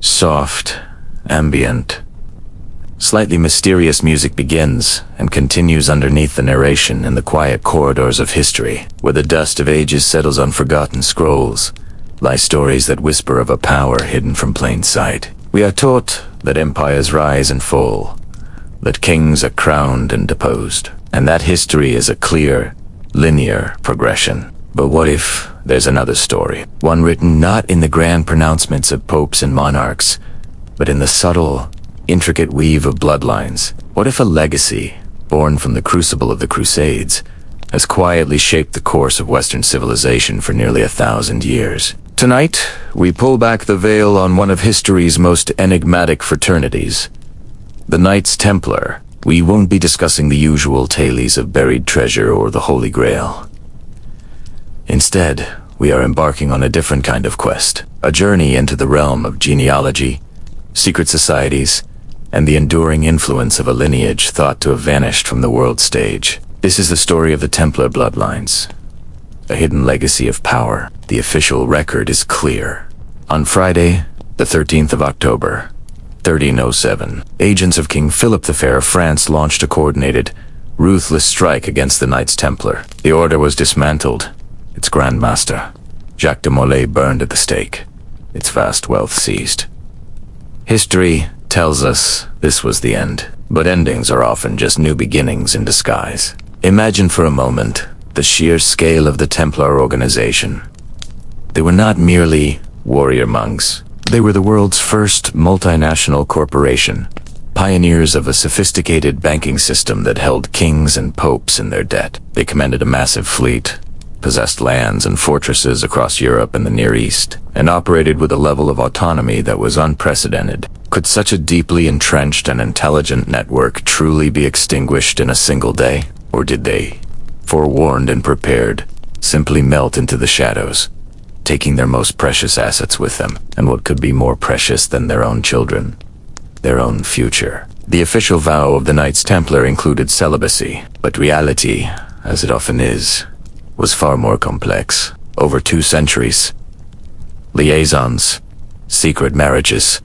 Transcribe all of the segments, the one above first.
Soft, ambient, slightly mysterious music begins and continues underneath the narration in the quiet corridors of history, where the dust of ages settles on forgotten scrolls, lie stories that whisper of a power hidden from plain sight. We are taught that empires rise and fall, that kings are crowned and deposed, and that history is a clear, linear progression. But what if there's another story? One written not in the grand pronouncements of popes and monarchs, but in the subtle, intricate weave of bloodlines. What if a legacy, born from the crucible of the Crusades, has quietly shaped the course of Western civilization for nearly 1,000 years? Tonight, we pull back the veil on one of history's most enigmatic fraternities, the Knights Templar. We won't be discussing the usual tales of buried treasure or the Holy Grail. Instead, we are embarking on a different kind of quest, a journey into the realm of genealogy, secret societies, and the enduring influence of a lineage thought to have vanished from the world stage. This is the story of the Templar Bloodlines, a hidden legacy of power. The official record is clear. On Friday, the 13th of October, 1307, agents of King Philip the Fair of France launched a coordinated, ruthless strike against the Knights Templar. The order was dismantled, its Grand Master, Jacques de Molay, burned at the stake, its vast wealth seized. History tells us this was the end, but endings are often just new beginnings in disguise. Imagine for a moment the sheer scale of the Templar organization. They were not merely warrior monks. They were the world's first multinational corporation, pioneers of a sophisticated banking system that held kings and popes in their debt. They commanded a massive fleet, possessed lands and fortresses across Europe and the Near East, and operated with a level of autonomy that was unprecedented. Could such a deeply entrenched and intelligent network truly be extinguished in a single day? Or did they, forewarned and prepared, simply melt into the shadows, taking their most precious assets with them, and what could be more precious than their own children, their own future? The official vow of the Knights Templar included celibacy, but reality, as it often is, was far more complex. Over 2 centuries, liaisons, secret marriages,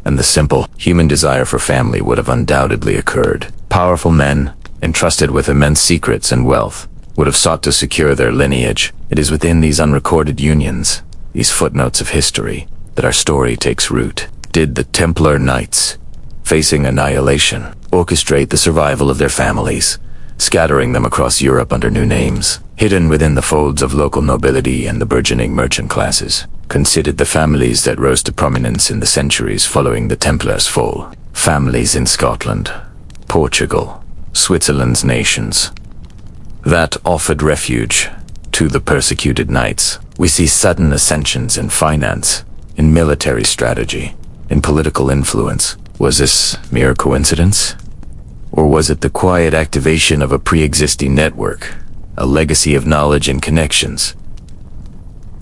and the simple human desire for family would have undoubtedly occurred. Powerful men, entrusted with immense secrets and wealth, would have sought to secure their lineage. It is within these unrecorded unions, these footnotes of history, that our story takes root. Did the Templar Knights, facing annihilation, orchestrate the survival of their families, scattering them across Europe under new names, hidden within the folds of local nobility and the burgeoning merchant classes? Considered the families that rose to prominence in the centuries following the Templars' fall. Families in Scotland, Portugal, Switzerland's nations, that offered refuge to the persecuted knights. We see sudden ascensions in finance, in military strategy, in political influence. Was this mere coincidence? Or was it the quiet activation of a pre-existing network, a legacy of knowledge and connections,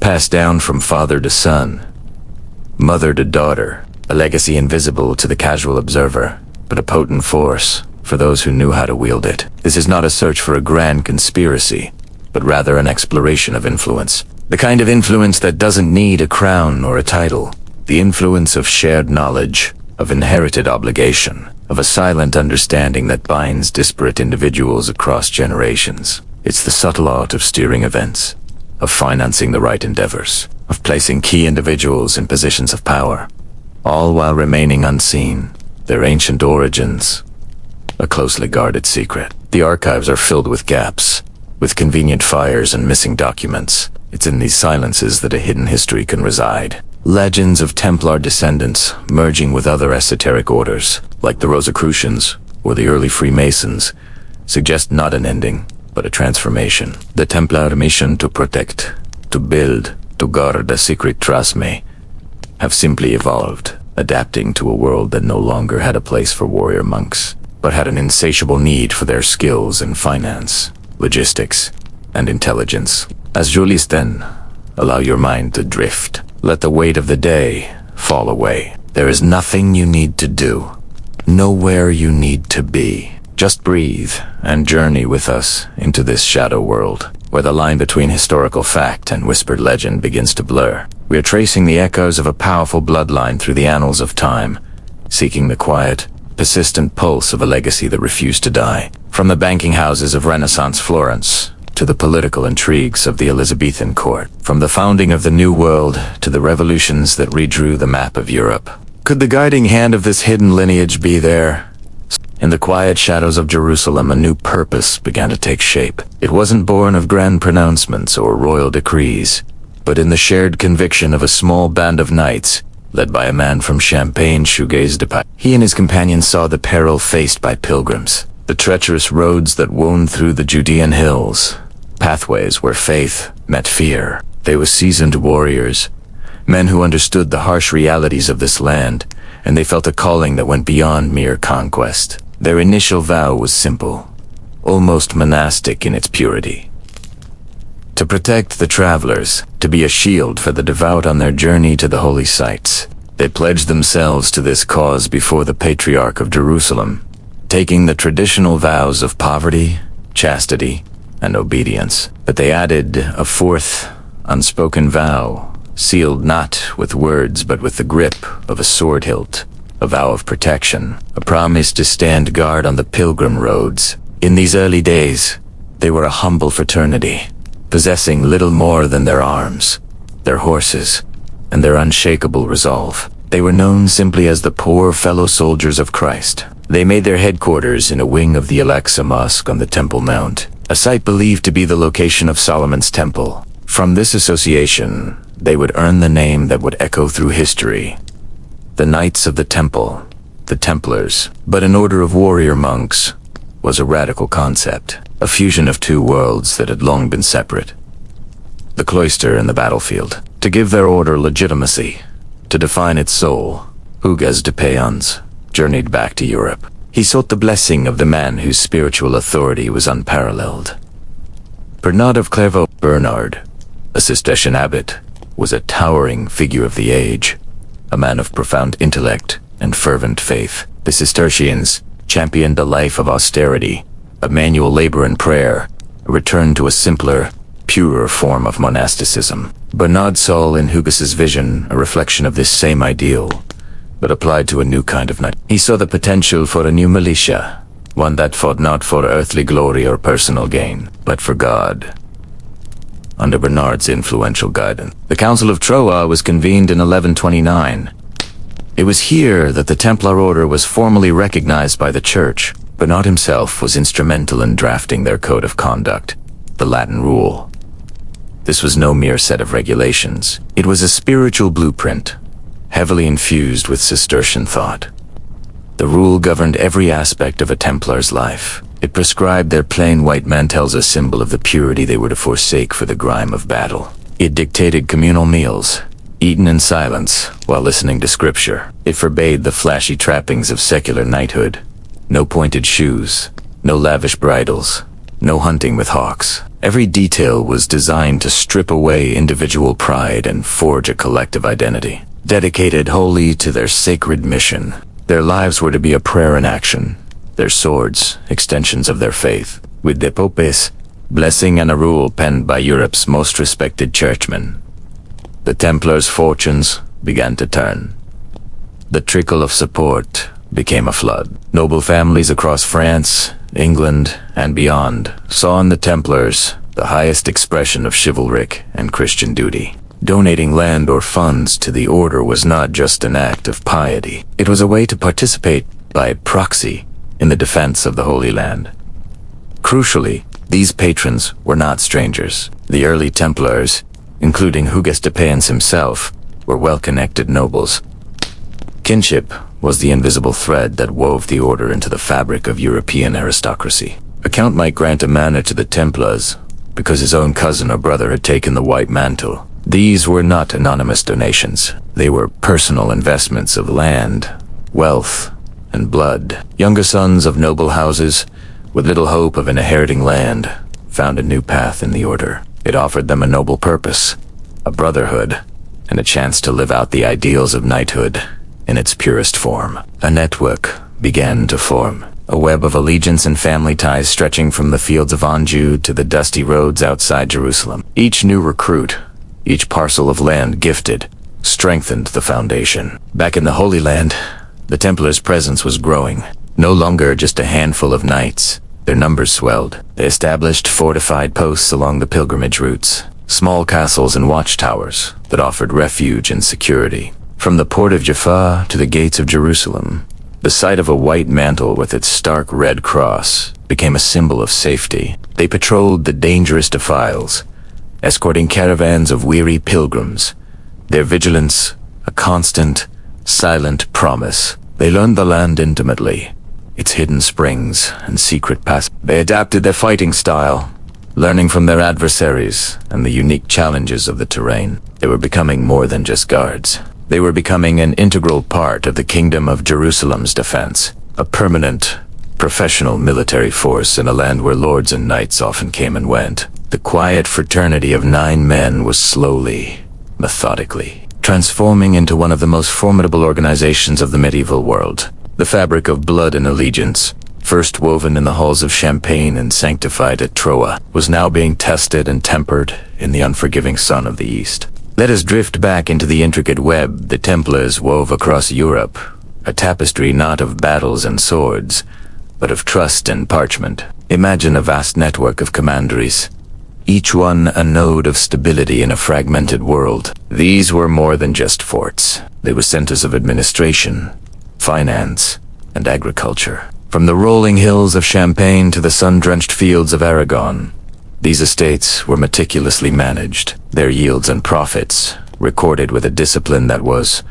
passed down from father to son, mother to daughter, a legacy invisible to the casual observer, but a potent force for those who knew how to wield it? This is not a search for a grand conspiracy, but rather an exploration of influence. The kind of influence that doesn't need a crown or a title. The influence of shared knowledge, of inherited obligation, of a silent understanding that binds disparate individuals across generations. It's the subtle art of steering events, of financing the right endeavors, of placing key individuals in positions of power, all while remaining unseen. Their ancient origins, a closely guarded secret. The archives are filled with gaps, with convenient fires and missing documents. It's in these silences that a hidden history can reside. Legends of Templar descendants merging with other esoteric orders, like the Rosicrucians or the early Freemasons, suggest not an ending, but a transformation. The Templar mission to protect, to build, to guard a secret trasme have simply evolved, adapting to a world that no longer had a place for warrior monks, but had an insatiable need for their skills in finance, logistics, and intelligence. As Julius then, allow your mind to drift. Let the weight of the day fall away. There is nothing you need to do, nowhere you need to be. Just breathe and journey with us into this shadow world, where the line between historical fact and whispered legend begins to blur. We are tracing the echoes of a powerful bloodline through the annals of time, seeking the quiet, persistent pulse of a legacy that refused to die. From the banking houses of Renaissance Florence to the political intrigues of the Elizabethan court, from the founding of the New World to the revolutions that redrew the map of Europe. Could the guiding hand of this hidden lineage be there? In the quiet shadows of Jerusalem, a new purpose began to take shape. It wasn't born of grand pronouncements or royal decrees, but in the shared conviction of a small band of knights, led by a man from Champagne, Hugues de Payens. He and his companions saw the peril faced by pilgrims, the treacherous roads that wound through the Judean hills, pathways where faith met fear. They were seasoned warriors, men who understood the harsh realities of this land, and they felt a calling that went beyond mere conquest. Their initial vow was simple, almost monastic in its purity: to protect the travelers, to be a shield for the devout on their journey to the holy sites. They pledged themselves to this cause before the Patriarch of Jerusalem, taking the traditional vows of poverty, chastity, and obedience. But they added a fourth, unspoken vow, sealed not with words but with the grip of a sword hilt, a vow of protection, a promise to stand guard on the pilgrim roads. In these early days, they were a humble fraternity, possessing little more than their arms, their horses, and their unshakable resolve. They were known simply as the poor fellow soldiers of Christ. They made their headquarters in a wing of the Al-Aqsa Mosque on the Temple Mount, a site believed to be the location of Solomon's temple. From this association, they would earn the name that would echo through history: the Knights of the Temple, the Templars. But an order of warrior monks was a radical concept, a fusion of two worlds that had long been separate: the cloister and the battlefield. To give their order legitimacy, to define its soul, Hugues de Payens journeyed back to Europe. He sought the blessing of the man whose spiritual authority was unparalleled. Bernard of Clairvaux. Bernard, a Cistercian abbot, was a towering figure of the age, a man of profound intellect and fervent faith. The Cistercians championed a life of austerity, of manual labor and prayer, a return to a simpler, purer form of monasticism. Bernard saw in Hugues's vision a reflection of this same ideal, but applied to a new kind of knight. He saw the potential for a new militia, one that fought not for earthly glory or personal gain, but for God. Under Bernard's influential guidance, the Council of Troyes was convened in 1129. It was here that the Templar Order was formally recognized by the Church. Bernard himself was instrumental in drafting their code of conduct, the Latin Rule. This was no mere set of regulations. It was a spiritual blueprint, heavily infused with Cistercian thought. The rule governed every aspect of a Templar's life. It prescribed their plain white mantles, a symbol of the purity they were to forsake for the grime of battle. It dictated communal meals, eaten in silence while listening to scripture. It forbade the flashy trappings of secular knighthood. No pointed shoes, no lavish bridles, no hunting with hawks. Every detail was designed to strip away individual pride and forge a collective identity. Dedicated wholly to their sacred mission, their lives were to be a prayer in action, their swords extensions of their faith. With the Pope's blessing and a rule penned by Europe's most respected churchmen, the Templars' fortunes began to turn. The trickle of support became a flood. Noble families across France, England, and beyond saw in the Templars the highest expression of chivalric and Christian duty. Donating land or funds to the order was not just an act of piety. It was a way to participate by proxy in the defense of the Holy Land. Crucially, these patrons were not strangers. The early Templars, including Hugues de Payens himself, were well-connected nobles. Kinship was the invisible thread that wove the order into the fabric of European aristocracy. A count might grant a manor to the Templars because his own cousin or brother had taken the white mantle. These were not anonymous donations. They were personal investments of land, wealth, and blood. Younger sons of noble houses, with little hope of inheriting land, found a new path in the order. It offered them a noble purpose, a brotherhood, and a chance to live out the ideals of knighthood in its purest form. A network began to form. a web of allegiance and family ties stretching from the fields of Anjou to the dusty roads outside Jerusalem. Each new recruit, each parcel of land gifted, strengthened the foundation. Back in the Holy Land, the Templars' presence was growing. No longer just a handful of knights. Their numbers swelled. They established fortified posts along the pilgrimage routes, small castles and watchtowers that offered refuge and security. From the port of Jaffa to the gates of Jerusalem, the sight of a white mantle with its stark red cross became a symbol of safety. They patrolled the dangerous defiles, escorting caravans of weary pilgrims, their vigilance a constant, silent promise. They learned the land intimately, its hidden springs and secret paths. They adapted their fighting style, learning from their adversaries and the unique challenges of the terrain. They were becoming more than just guards. They were becoming an integral part of the Kingdom of Jerusalem's defense, a permanent, professional military force in a land where lords and knights often came and went. The quiet fraternity of 9 men was slowly, methodically, transforming into one of the most formidable organizations of the medieval world. The fabric of blood and allegiance, first woven in the halls of Champagne and sanctified at Troa, was now being tested and tempered in the unforgiving sun of the East. Let us drift back into the intricate web the Templars wove across Europe, a tapestry not of battles and swords, but of trust and parchment. Imagine a vast network of commanderies, each one a node of stability in a fragmented world. These were more than just forts. They were centers of administration, finance, and agriculture. From the rolling hills of Champagne to the sun-drenched fields of Aragon, these estates were meticulously managed, their yields and profits recorded with a discipline that was,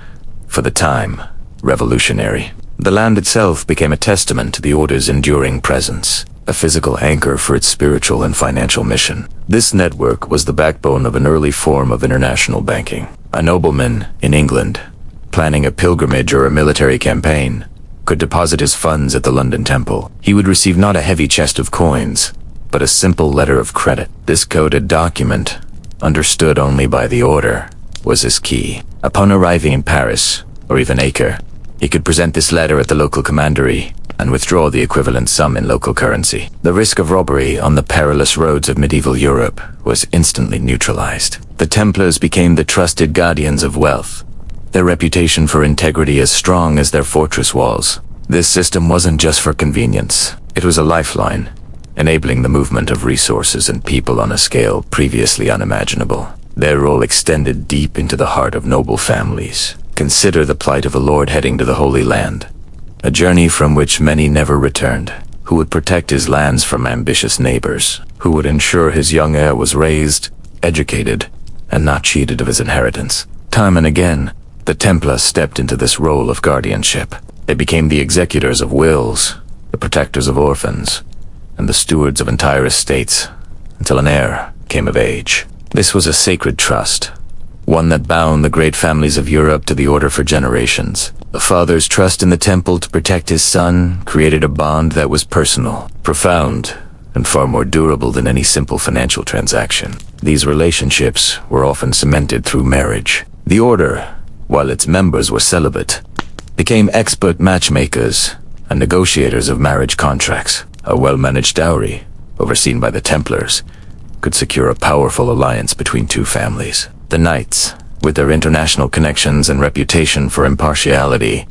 for the time, revolutionary. The land itself became a testament to the order's enduring presence, a physical anchor for its spiritual and financial mission. This network was the backbone of an early form of international banking. A nobleman in England, planning a pilgrimage or a military campaign, could deposit his funds at the London Temple. He would receive not a heavy chest of coins, but a simple letter of credit. This coded document, understood only by the order, was his key. Upon arriving in Paris, or even Acre, he could present this letter at the local commandery and withdraw the equivalent sum in local currency. The risk of robbery on the perilous roads of medieval Europe was instantly neutralized. The Templars became the trusted guardians of wealth, their reputation for integrity as strong as their fortress walls. This system wasn't just for convenience. It was a lifeline, enabling the movement of resources and people on a scale previously unimaginable. Their role extended deep into the heart of noble families. Consider the plight of a lord heading to the Holy Land, a journey from which many never returned, who would protect his lands from ambitious neighbors, who would ensure his young heir was raised, educated, and not cheated of his inheritance. Time and again, the Templars stepped into this role of guardianship. They became the executors of wills, the protectors of orphans, and the stewards of entire estates, until an heir came of age. This was a sacred trust, one that bound the great families of Europe to the order for generations. A father's trust in the temple to protect his son created a bond that was personal, profound, and far more durable than any simple financial transaction. These relationships were often cemented through marriage. The order, while its members were celibate, became expert matchmakers and negotiators of marriage contracts. A well-managed dowry, overseen by the Templars, could secure a powerful alliance between 2 families. The knights, with their international connections and reputation for impartiality,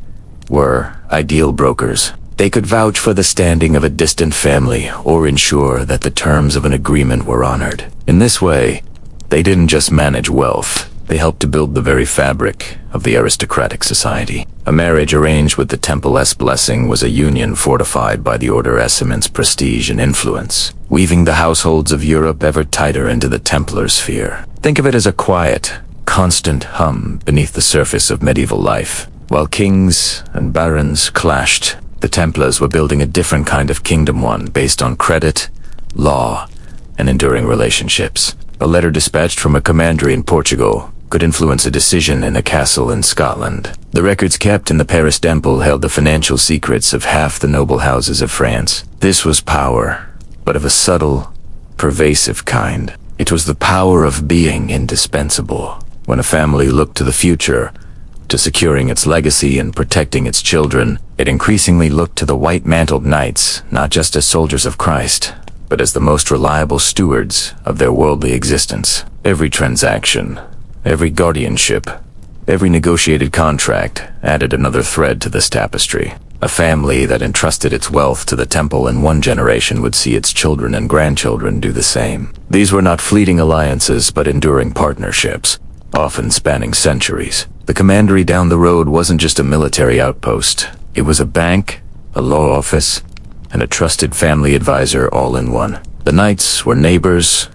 were ideal brokers. They could vouch for the standing of a distant family or ensure that the terms of an agreement were honored. In this way, they didn't just manage wealth, they helped to build the very fabric of the aristocratic society. A marriage arranged with the Temple's blessing was a union fortified by the order's immense prestige and influence, weaving the households of Europe ever tighter into the Templar sphere. Think of it as a quiet, constant hum beneath the surface of medieval life. While kings and barons clashed, the Templars were building a different kind of kingdom, one based on credit, law, and enduring relationships. A letter dispatched from a commandery in Portugal could influence a decision in a castle in Scotland. The records kept in the Paris Temple held the financial secrets of half the noble houses of France. This was power, but of a subtle, pervasive kind. It was the power of being indispensable. When a family looked to the future, to securing its legacy and protecting its children, it increasingly looked to the white-mantled knights not just as soldiers of Christ, but as the most reliable stewards of their worldly existence. Every transaction, every guardianship, every negotiated contract added another thread to this tapestry. A family that entrusted its wealth to the temple in one generation would see its children and grandchildren do the same. These were not fleeting alliances, but enduring partnerships, often spanning centuries. The commandery down the road wasn't just a military outpost. It was a bank, a law office, and a trusted family advisor all in one. The knights were neighbors,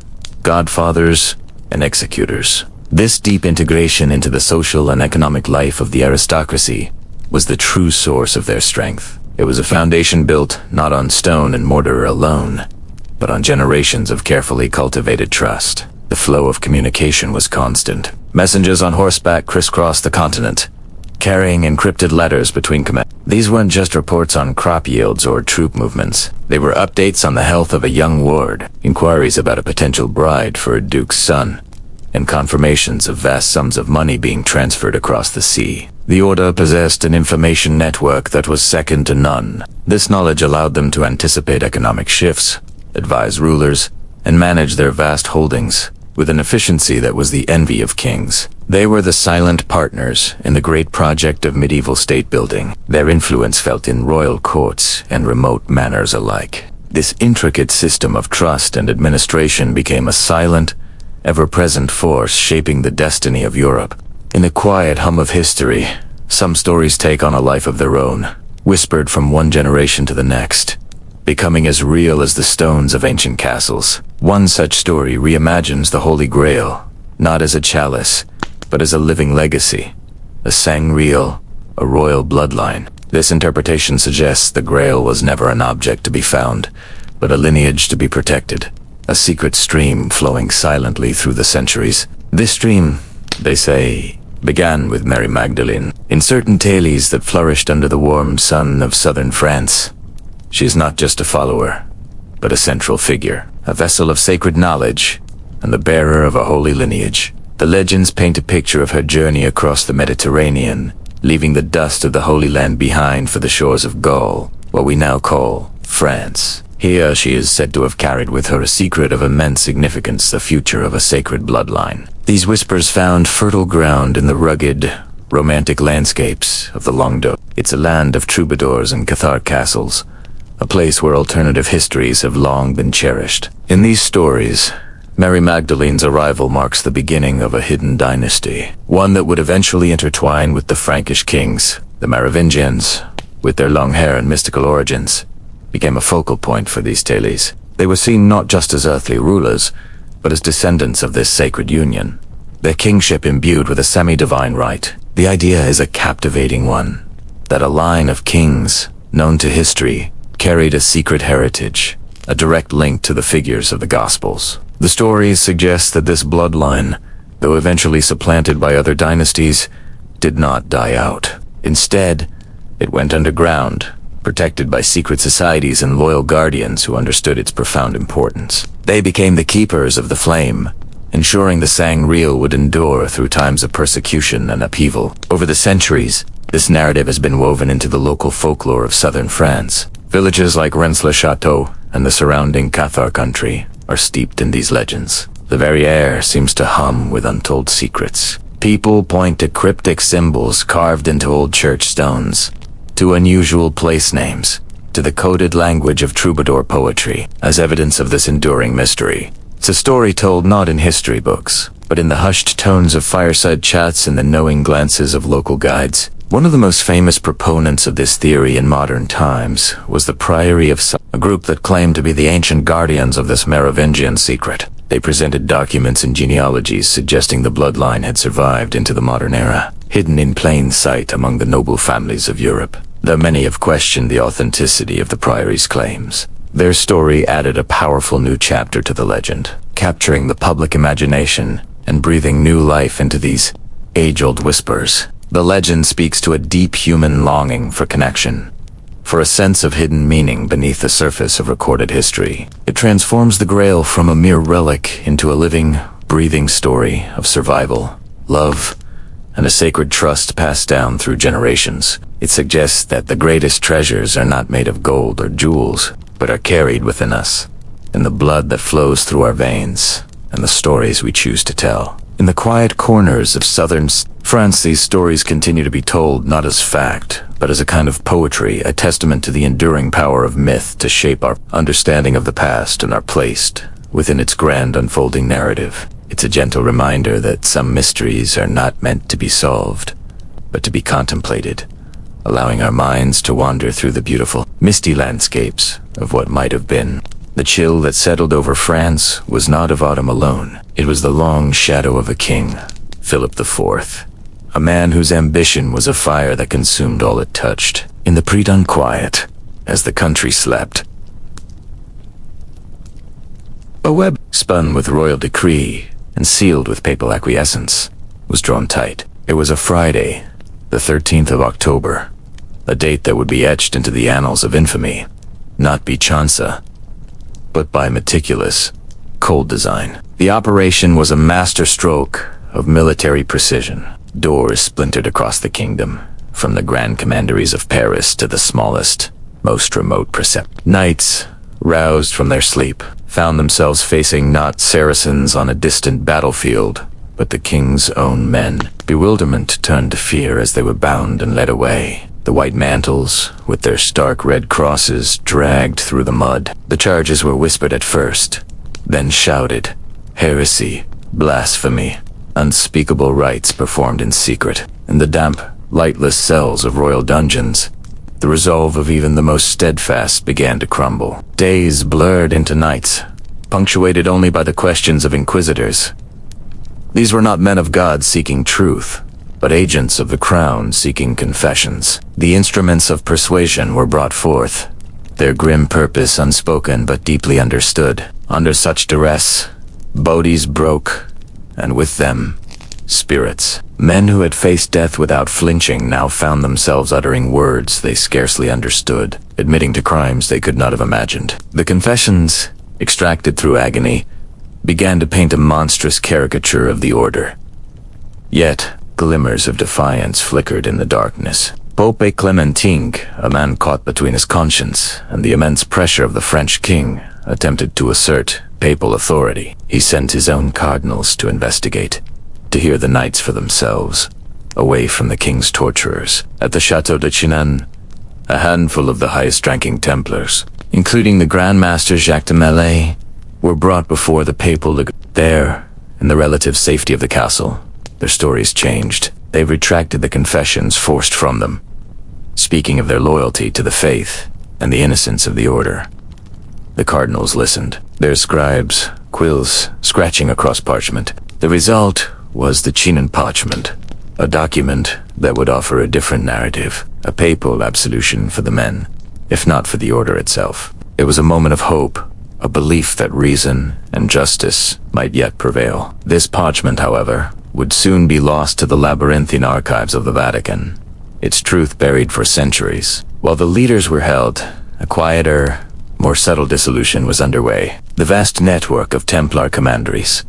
godfathers, and executors. This deep integration into the social and economic life of the aristocracy was the true source of their strength. It was a foundation built not on stone and mortar alone, but on generations of carefully cultivated trust. The flow of communication was constant. Messengers on horseback crisscrossed the continent, carrying encrypted letters between commands. These weren't just reports on crop yields or troop movements. They were updates on the health of a young ward, inquiries about a potential bride for a duke's son, and confirmations of vast sums of money being transferred across the sea. The Order possessed an information network that was second to none. This knowledge allowed them to anticipate economic shifts, advise rulers, and manage their vast holdings with an efficiency that was the envy of kings. They were the silent partners in the great project of medieval state building. Their influence felt in royal courts and remote manors alike. This intricate system of trust and administration became a silent, ever-present force shaping the destiny of Europe. In the quiet hum of history, some stories take on a life of their own, whispered from one generation to the next, becoming as real as the stones of ancient castles. One such story reimagines the Holy Grail, not as a chalice, but as a living legacy, a sangreal, a royal bloodline. This interpretation suggests the Grail was never an object to be found, but a lineage to be protected, a secret stream flowing silently through the centuries. This stream, they say, began with Mary Magdalene. In certain tales that flourished under the warm sun of southern France, she is not just a follower, but a central figure, a vessel of sacred knowledge, and the bearer of a holy lineage. The legends paint a picture of her journey across the Mediterranean, leaving the dust of the Holy Land behind for the shores of Gaul, what we now call France. Here she is said to have carried with her a secret of immense significance, the future of a sacred bloodline. These whispers found fertile ground in the rugged, romantic landscapes of the Languedoc. It's a land of troubadours and Cathar castles, a place where alternative histories have long been cherished. In these stories, Mary Magdalene's arrival marks the beginning of a hidden dynasty, one that would eventually intertwine with the Frankish kings. The Merovingians, with their long hair and mystical origins, became a focal point for these tales. They were seen not just as earthly rulers, but as descendants of this sacred union, their kingship imbued with a semi-divine right. The idea is a captivating one, that a line of kings, known to history, carried a secret heritage, a direct link to the figures of the Gospels. The stories suggest that this bloodline, though eventually supplanted by other dynasties, did not die out. Instead, it went underground, protected by secret societies and loyal guardians who understood its profound importance. They became the keepers of the flame, ensuring the sangreal would endure through times of persecution and upheaval. Over the centuries, this narrative has been woven into the local folklore of southern France. Villages like Rennes-le-Château and the surrounding Cathar country are steeped in these legends. The very air seems to hum with untold secrets. People point to cryptic symbols carved into old church stones, to unusual place names, to the coded language of troubadour poetry, as evidence of this enduring mystery. It's a story told not in history books, but in the hushed tones of fireside chats and the knowing glances of local guides. One of the most famous proponents of this theory in modern times was the Priory of a group that claimed to be the ancient guardians of this Merovingian secret. They presented documents and genealogies suggesting the bloodline had survived into the modern era, hidden in plain sight among the noble families of Europe. Though many have questioned the authenticity of the Priory's claims, their story added a powerful new chapter to the legend, capturing the public imagination and breathing new life into these age-old whispers. The legend speaks to a deep human longing for connection, for a sense of hidden meaning beneath the surface of recorded history. It transforms the Grail from a mere relic into a living, breathing story of survival, love, and a sacred trust passed down through generations. It suggests that the greatest treasures are not made of gold or jewels, but are carried within us, in the blood that flows through our veins, and the stories we choose to tell. In the quiet corners of southern France, these stories continue to be told not as fact, but as a kind of poetry, a testament to the enduring power of myth to shape our understanding of the past and our place within its grand unfolding narrative. It's a gentle reminder that some mysteries are not meant to be solved, but to be contemplated, allowing our minds to wander through the beautiful, misty landscapes of what might have been. The chill that settled over France was not of autumn alone. It was the long shadow of a king, Philip IV, a man whose ambition was a fire that consumed all it touched. In the pre-dawn quiet, as the country slept, a web spun with royal decree and sealed with papal acquiescence was drawn tight. It was a Friday, the 13th of October, a date that would be etched into the annals of infamy, not by chance, but by meticulous, cold design. The operation was a masterstroke of military precision. Doors splintered across the kingdom, from the grand commanderies of Paris to the smallest, most remote presept. Knights, roused from their sleep, found themselves facing not Saracens on a distant battlefield, but the king's own men. Bewilderment turned to fear as they were bound and led away. The white mantles, with their stark red crosses, dragged through the mud. The charges were whispered at first, then shouted. Heresy, blasphemy, unspeakable rites performed in secret. In the damp, lightless cells of royal dungeons, the resolve of even the most steadfast began to crumble. Days blurred into nights, punctuated only by the questions of inquisitors. These were not men of God seeking truth, but agents of the crown seeking confessions. The instruments of persuasion were brought forth, their grim purpose unspoken but deeply understood. Under such duress, bodies broke, and with them, spirits. Men who had faced death without flinching now found themselves uttering words they scarcely understood, admitting to crimes they could not have imagined. The confessions, extracted through agony, began to paint a monstrous caricature of the order. Yet, glimmers of defiance flickered in the darkness. Pope Clementine, a man caught between his conscience and the immense pressure of the French king, attempted to assert papal authority. He sent his own cardinals to investigate, to hear the knights for themselves, away from the king's torturers. At the Château de Chinon, a handful of the highest-ranking Templars, including the Grand Master Jacques de Melay, were brought before the papal there, in the relative safety of the castle. Their stories changed. They retracted the confessions forced from them, speaking of their loyalty to the faith and the innocence of the order. The cardinals listened, their scribes, quills scratching across parchment. The result was the Chinon parchment, a document that would offer a different narrative, a papal absolution for the men, if not for the order itself. It was a moment of hope, a belief that reason and justice might yet prevail. This parchment, however, would soon be lost to the labyrinthine archives of the Vatican, its truth buried for centuries. While the leaders were held, a quieter, more subtle dissolution was underway. The vast network of Templar Commanderies,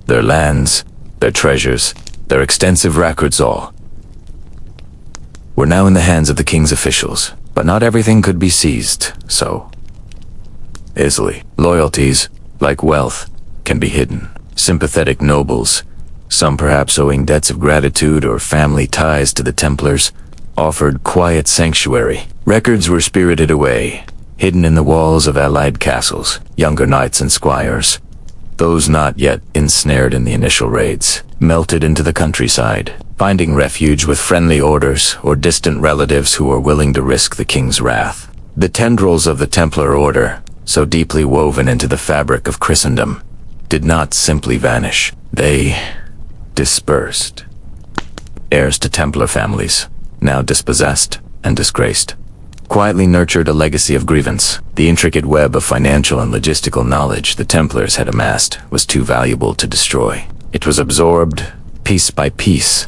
their lands, their treasures, their extensive records all, were now in the hands of the king's officials. But not everything could be seized so easily. Loyalties, like wealth, can be hidden. Sympathetic nobles, some perhaps owing debts of gratitude or family ties to the Templars, offered quiet sanctuary. Records were spirited away, hidden in the walls of allied castles. Younger knights and squires, those not yet ensnared in the initial raids, melted into the countryside, finding refuge with friendly orders or distant relatives who were willing to risk the king's wrath. The tendrils of the Templar order, so deeply woven into the fabric of Christendom, did not simply vanish. They dispersed. Heirs to Templar families, now dispossessed and disgraced, quietly nurtured a legacy of grievance. The intricate web of financial and logistical knowledge the Templars had amassed was too valuable to destroy. It was absorbed, piece by piece,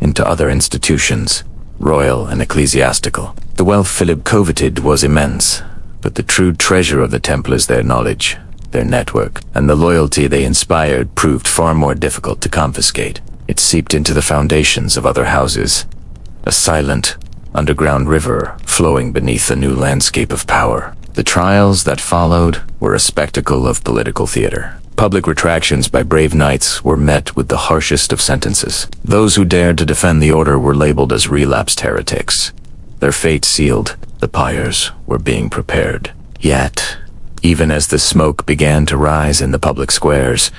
into other institutions, royal and ecclesiastical. The wealth Philip coveted was immense, but the true treasure of the Templars, their knowledge, their network, and the loyalty they inspired proved far more difficult to confiscate. It it seeped into the foundations of other houses. A silent, underground river flowing beneath a new landscape of power. The trials that followed were a spectacle of political theater. Public retractions by brave knights were met with the harshest of sentences. Those who dared to defend the order were labeled as relapsed heretics. Their fate sealed, the pyres were being prepared. Yet, even as the smoke began to rise in the public squares,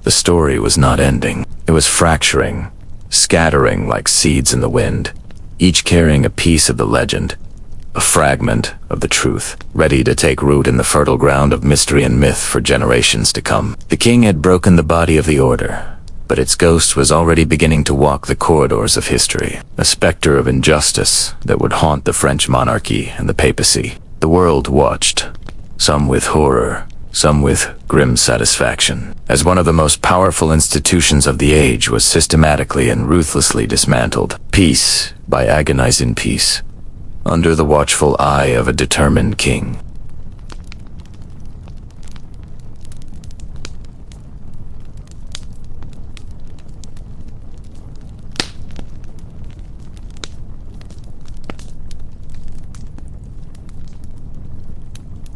the story was not ending. It was fracturing, scattering like seeds in the wind, each carrying a piece of the legend, a fragment of the truth, ready to take root in the fertile ground of mystery and myth for generations to come. The king had broken the body of the order, but its ghost was already beginning to walk the corridors of history, a specter of injustice that would haunt the French monarchy and the papacy. The world watched, some with horror, some with grim satisfaction, as one of the most powerful institutions of the age was systematically and ruthlessly dismantled, piece by agonizing piece, under the watchful eye of a determined king.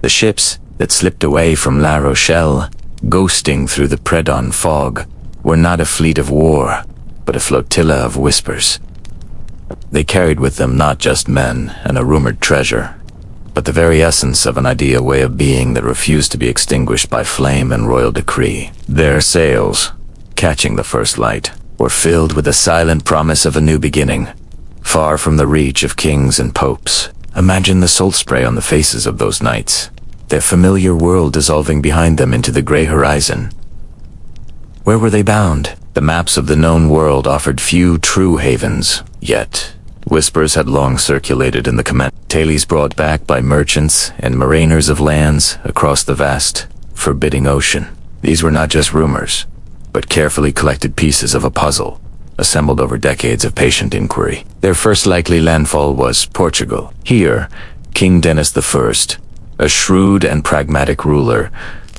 The ships that slipped away from La Rochelle, ghosting through the Predon fog, were not a fleet of war, but a flotilla of whispers. They carried with them not just men and a rumored treasure, but the very essence of an idea way of being that refused to be extinguished by flame and royal decree. Their sails, catching the first light, were filled with the silent promise of a new beginning, far from the reach of kings and popes. Imagine the salt spray on the faces of those knights, their familiar world dissolving behind them into the gray horizon. Where were they bound? The maps of the known world offered few true havens, yet whispers had long circulated in the command. Tales brought back by merchants and mariners of lands across the vast, forbidding ocean. These were not just rumors, but carefully collected pieces of a puzzle, assembled over decades of patient inquiry. Their first likely landfall was Portugal. Here, King Denis I, a shrewd and pragmatic ruler,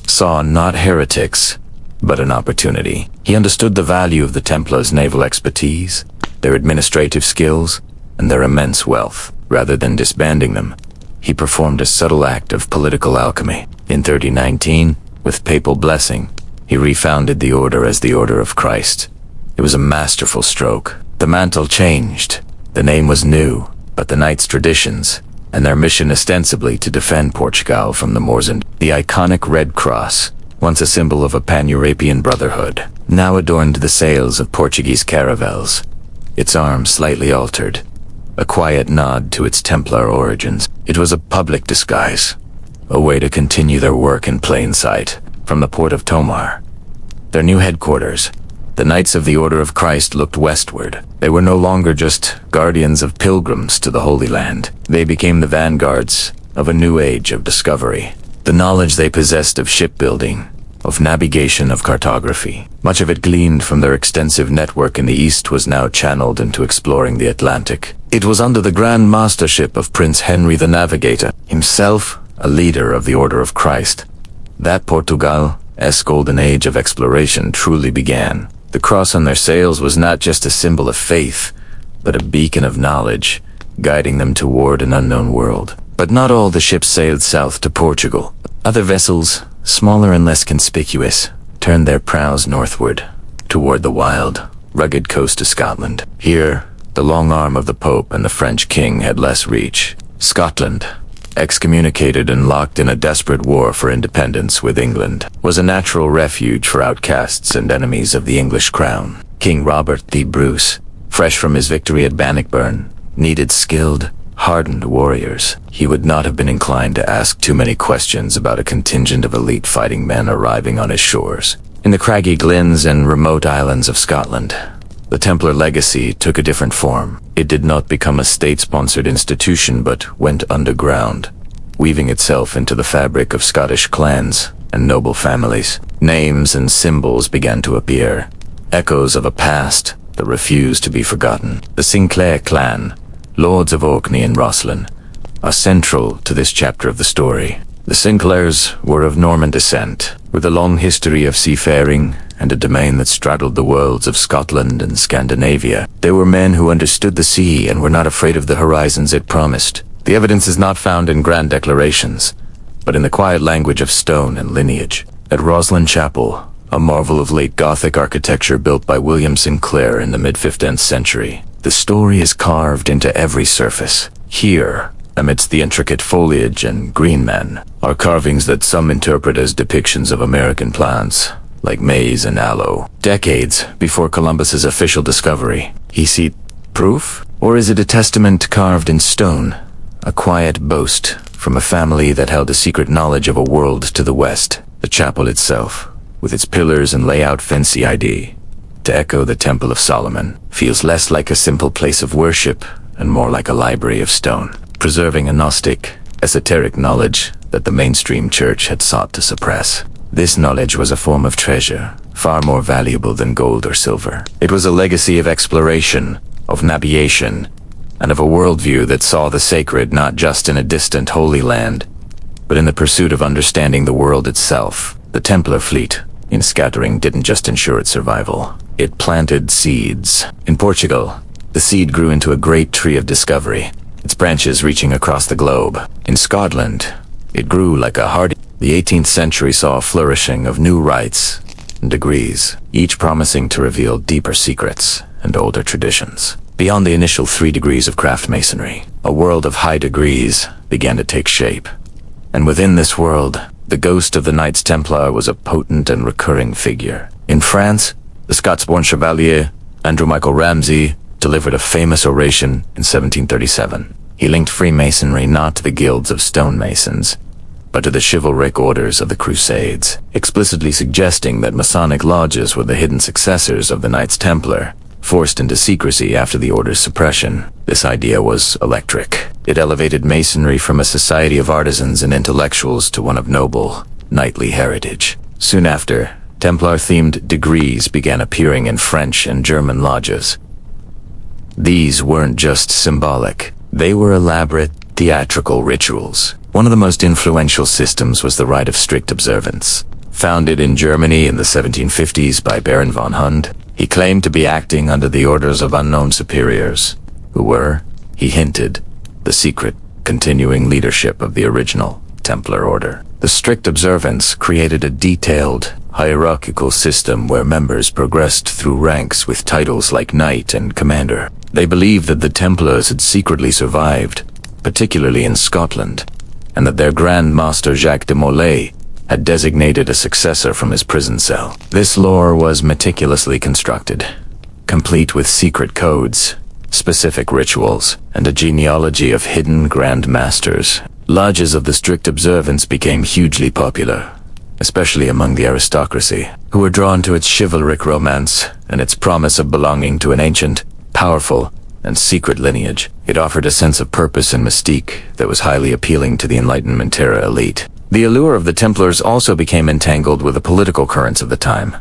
saw not heretics, but an opportunity. He understood the value of the Templars' naval expertise, their administrative skills, and their immense wealth. Rather than disbanding them, he performed a subtle act of political alchemy. In 3019, with papal blessing, he refounded the order as the Order of Christ. It was a masterful stroke. The mantle changed. The name was new, but the knights' traditions, and their mission ostensibly to defend Portugal from the Moors, and the iconic Red Cross, once a symbol of a pan-European brotherhood, now adorned the sails of Portuguese caravels, its arms slightly altered, a quiet nod to its Templar origins. It was a public disguise, a way to continue their work in plain sight from the port of Tomar. Their new headquarters, the Knights of the Order of Christ, looked westward. They were no longer just guardians of pilgrims to the Holy Land. They became the vanguards of a new age of discovery. The knowledge they possessed of shipbuilding, of navigation, of cartography, much of it gleaned from their extensive network in the east, was now channeled into exploring the Atlantic. It was under the grand mastership of Prince Henry the Navigator, himself a leader of the Order of Christ, that Portugal's golden age of exploration truly began. The cross on their sails was not just a symbol of faith, but a beacon of knowledge, guiding them toward an unknown world. But not all the ships sailed south to Portugal. Other vessels, smaller and less conspicuous, turned their prows northward, toward the wild, rugged coast of Scotland. Here, the long arm of the Pope and the French king had less reach. Scotland, excommunicated and locked in a desperate war for independence with England, was a natural refuge for outcasts and enemies of the English crown. King Robert the Bruce, fresh from his victory at Bannockburn, needed skilled, hardened warriors. He would not have been inclined to ask too many questions about a contingent of elite fighting men arriving on his shores. In the craggy glens and remote islands of Scotland, the Templar legacy took a different form. It did not become a state-sponsored institution, but went underground, weaving itself into the fabric of Scottish clans and noble families. Names and symbols began to appear, echoes of a past that refused to be forgotten. The Sinclair clan, Lords of Orkney and Rosslyn, are central to this chapter of the story. The Sinclairs were of Norman descent, with a long history of seafaring and a domain that straddled the worlds of Scotland and Scandinavia. They were men who understood the sea and were not afraid of the horizons it promised. The evidence is not found in grand declarations, but in the quiet language of stone and lineage. At Roslin Chapel, a marvel of late Gothic architecture built by William Sinclair in the mid-15th century, the story is carved into every surface. Here, amidst the intricate foliage and green men, are carvings that some interpret as depictions of American plants, like maize and aloe. Decades before Columbus's official discovery, he sees proof? Or is it a testament carved in stone? A quiet boast from a family that held a secret knowledge of a world to the west. The chapel itself, with its pillars and layout fancy ID, to echo the Temple of Solomon, feels less like a simple place of worship and more like a library of stone, preserving a Gnostic, esoteric knowledge that the mainstream church had sought to suppress. This knowledge was a form of treasure, far more valuable than gold or silver. It was a legacy of exploration, of navigation, and of a worldview that saw the sacred not just in a distant holy land, but in the pursuit of understanding the world itself. The Templar fleet, in scattering, didn't just ensure its survival. It planted seeds. In Portugal, the seed grew into a great tree of discovery, its branches reaching across the globe. In Scotland, it grew like a hardy. The 18th century saw a flourishing of new rites and degrees, each promising to reveal deeper secrets and older traditions. Beyond the initial 3 degrees of craft masonry, a world of high degrees began to take shape. And within this world, the ghost of the Knights Templar was a potent and recurring figure. In France, the Scots-born chevalier, Andrew Michael Ramsay, delivered a famous oration in 1737. He linked Freemasonry not to the guilds of stonemasons, but to the chivalric orders of the Crusades, explicitly suggesting that Masonic lodges were the hidden successors of the Knights Templar, forced into secrecy after the order's suppression. This idea was electric. It elevated Masonry from a society of artisans and intellectuals to one of noble, knightly heritage. Soon after, Templar-themed degrees began appearing in French and German lodges. These weren't just symbolic. They were elaborate, theatrical rituals. One of the most influential systems was the rite of strict observance. Founded in Germany in the 1750s by Baron von Hund, he claimed to be acting under the orders of unknown superiors, who were, he hinted, the secret, continuing leadership of the original Templar order. The strict observance created a detailed, hierarchical system where members progressed through ranks with titles like Knight and Commander. They believed that the Templars had secretly survived, particularly in Scotland, and that their Grand Master Jacques de Molay had designated a successor from his prison cell. This lore was meticulously constructed, complete with secret codes, specific rituals, and a genealogy of hidden Grand Masters. Lodges of the strict observance became hugely popular, especially among the aristocracy, who were drawn to its chivalric romance and its promise of belonging to an ancient, powerful, and secret lineage. It offered a sense of purpose and mystique that was highly appealing to the Enlightenment-era elite. The allure of the Templars also became entangled with the political currents of the time,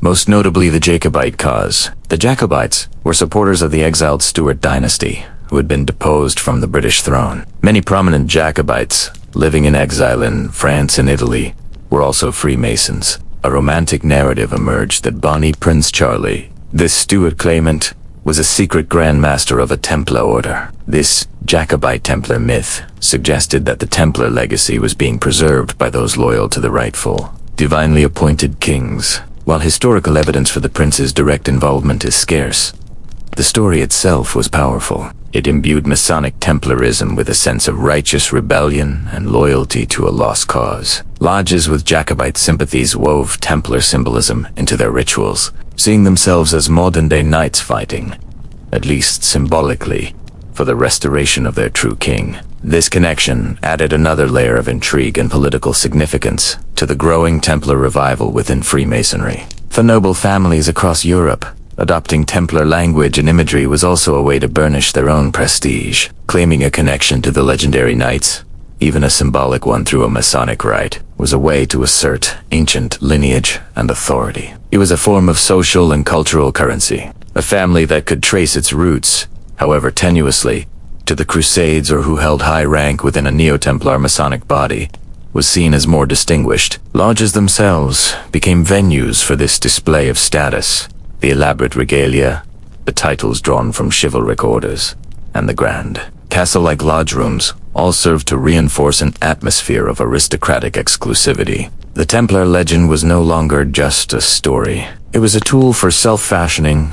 most notably the Jacobite cause. The Jacobites were supporters of the exiled Stuart dynasty, who had been deposed from the British throne. Many prominent Jacobites, living in exile in France and Italy, were also Freemasons. A romantic narrative emerged that Bonnie Prince Charlie, this Stuart claimant, was a secret Grand Master of a Templar order. This Jacobite Templar myth suggested that the Templar legacy was being preserved by those loyal to the rightful, divinely appointed kings. While historical evidence for the prince's direct involvement is scarce, the story itself was powerful. It imbued Masonic Templarism with a sense of righteous rebellion and loyalty to a lost cause. Lodges with Jacobite sympathies wove Templar symbolism into their rituals, seeing themselves as modern-day knights fighting, at least symbolically, for the restoration of their true king. This connection added another layer of intrigue and political significance to the growing Templar revival within Freemasonry. For noble families across Europe, adopting Templar language and imagery was also a way to burnish their own prestige. Claiming a connection to the legendary knights, even a symbolic one through a Masonic rite, was a way to assert ancient lineage and authority. It was a form of social and cultural currency. A family that could trace its roots, however tenuously, to the Crusades or who held high rank within a Neo-Templar Masonic body, was seen as more distinguished. Lodges themselves became venues for this display of status. The elaborate regalia, the titles drawn from chivalric orders, and the grand, castle-like lodge rooms all served to reinforce an atmosphere of aristocratic exclusivity. The Templar legend was no longer just a story. It was a tool for self-fashioning,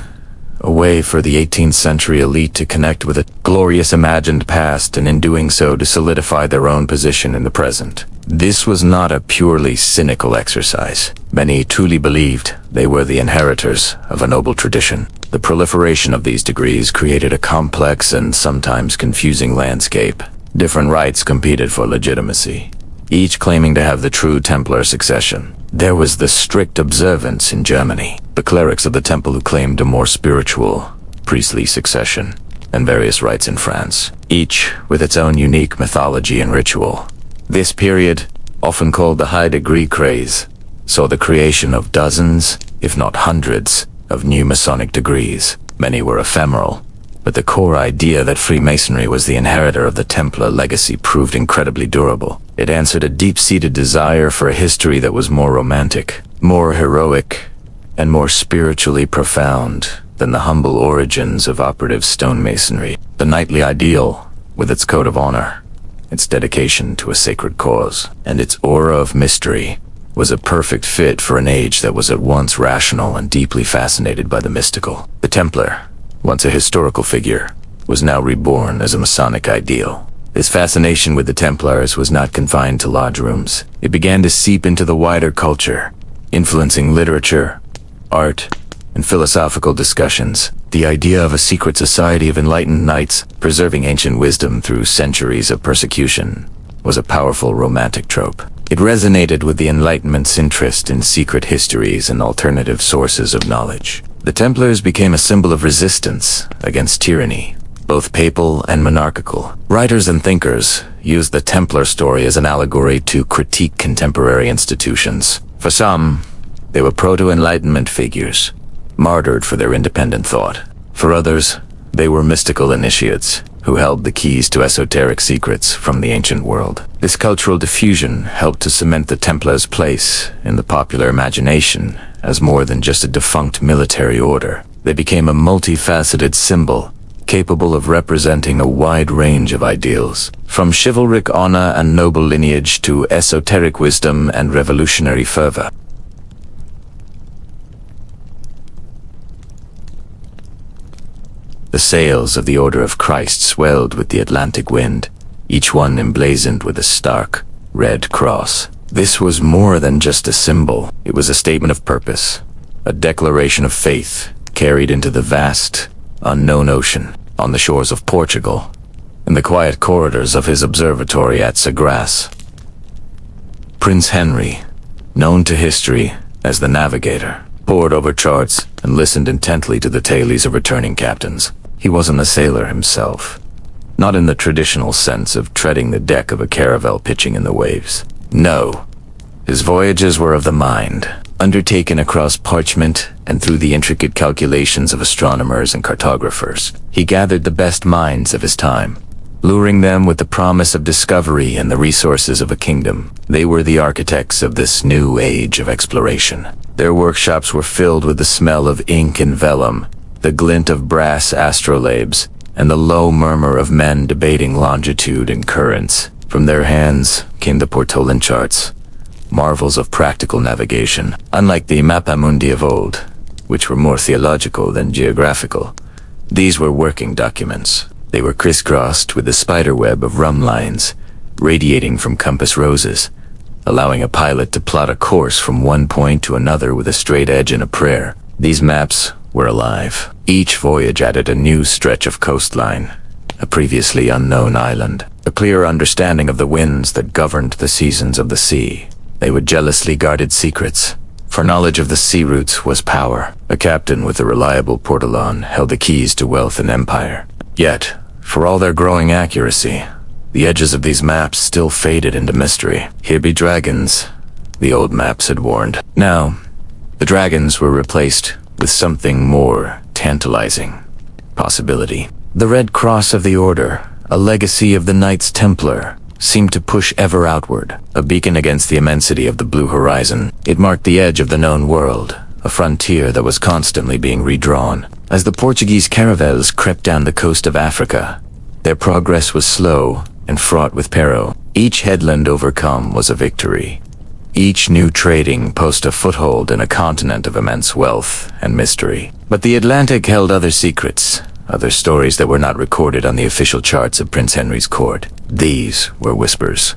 a way for the 18th century elite to connect with a glorious imagined past and in doing so to solidify their own position in the present. This was not a purely cynical exercise. Many truly believed they were the inheritors of a noble tradition. The proliferation of these degrees created a complex and sometimes confusing landscape. Different rites competed for legitimacy, each claiming to have the true Templar succession. There was the strict observance in Germany, the clerics of the temple who claimed a more spiritual, priestly succession, and various rites in France, each with its own unique mythology and ritual. This period, often called the High Degree craze, saw the creation of dozens, if not hundreds, of new Masonic degrees. Many were ephemeral, but the core idea that Freemasonry was the inheritor of the Templar legacy proved incredibly durable. It answered a deep-seated desire for a history that was more romantic, more heroic, and more spiritually profound than the humble origins of operative stonemasonry. The knightly ideal, with its code of honor, its dedication to a sacred cause, and its aura of mystery, was a perfect fit for an age that was at once rational and deeply fascinated by the mystical. The Templar, once a historical figure, was now reborn as a Masonic ideal. This fascination with the Templars was not confined to lodge rooms. It began to seep into the wider culture, influencing literature, art, and philosophical discussions. The idea of a secret society of enlightened knights, preserving ancient wisdom through centuries of persecution, was a powerful romantic trope. It resonated with the Enlightenment's interest in secret histories and alternative sources of knowledge. The Templars became a symbol of resistance against tyranny, both papal and monarchical. Writers and thinkers used the Templar story as an allegory to critique contemporary institutions. For some, they were proto-Enlightenment figures, martyred for their independent thought. For others, they were mystical initiates who held the keys to esoteric secrets from the ancient world. This cultural diffusion helped to cement the Templars' place in the popular imagination as more than just a defunct military order. They became a multifaceted symbol, capable of representing a wide range of ideals, from chivalric honor and noble lineage to esoteric wisdom and revolutionary fervor. The sails of the Order of Christ swelled with the Atlantic wind, each one emblazoned with a stark, red cross. This was more than just a symbol. It was a statement of purpose, a declaration of faith carried into the vast, unknown ocean. On the shores of Portugal, in the quiet corridors of his observatory at Sagres, Prince Henry, known to history as the Navigator, pored over charts and listened intently to the tales of returning captains. He wasn't a sailor himself, not in the traditional sense of treading the deck of a caravel pitching in the waves. No, his voyages were of the mind, undertaken across parchment and through the intricate calculations of astronomers and cartographers. He gathered the best minds of his time, luring them with the promise of discovery and the resources of a kingdom. They were the architects of this new age of exploration. Their workshops were filled with the smell of ink and vellum, the glint of brass astrolabes, and the low murmur of men debating longitude and currents. From their hands came the Portolan charts, marvels of practical navigation. Unlike the Mappa Mundi of old, which were more theological than geographical, these were working documents. They were crisscrossed with the spiderweb of rum lines, radiating from compass roses, allowing a pilot to plot a course from one point to another with a straight edge and a prayer. These maps were alive. Each voyage added a new stretch of coastline, a previously unknown island, a clear understanding of the winds that governed the seasons of the sea. They were jealously guarded secrets, for knowledge of the sea routes was power. A captain with a reliable portolan held the keys to wealth and empire. Yet, for all their growing accuracy, the edges of these maps still faded into mystery. Here be dragons, the old maps had warned. Now, the dragons were replaced with something more tantalizing. Possibility. The Red Cross of the Order, a legacy of the Knights Templar, seemed to push ever outward, a beacon against the immensity of the blue horizon. It marked the edge of the known world, a frontier that was constantly being redrawn. As the Portuguese caravels crept down the coast of Africa, their progress was slow and fraught with peril. Each headland overcome was a victory. Each new trading post a foothold in a continent of immense wealth and mystery. But the Atlantic held other secrets, other stories that were not recorded on the official charts of Prince Henry's court. These were whispers.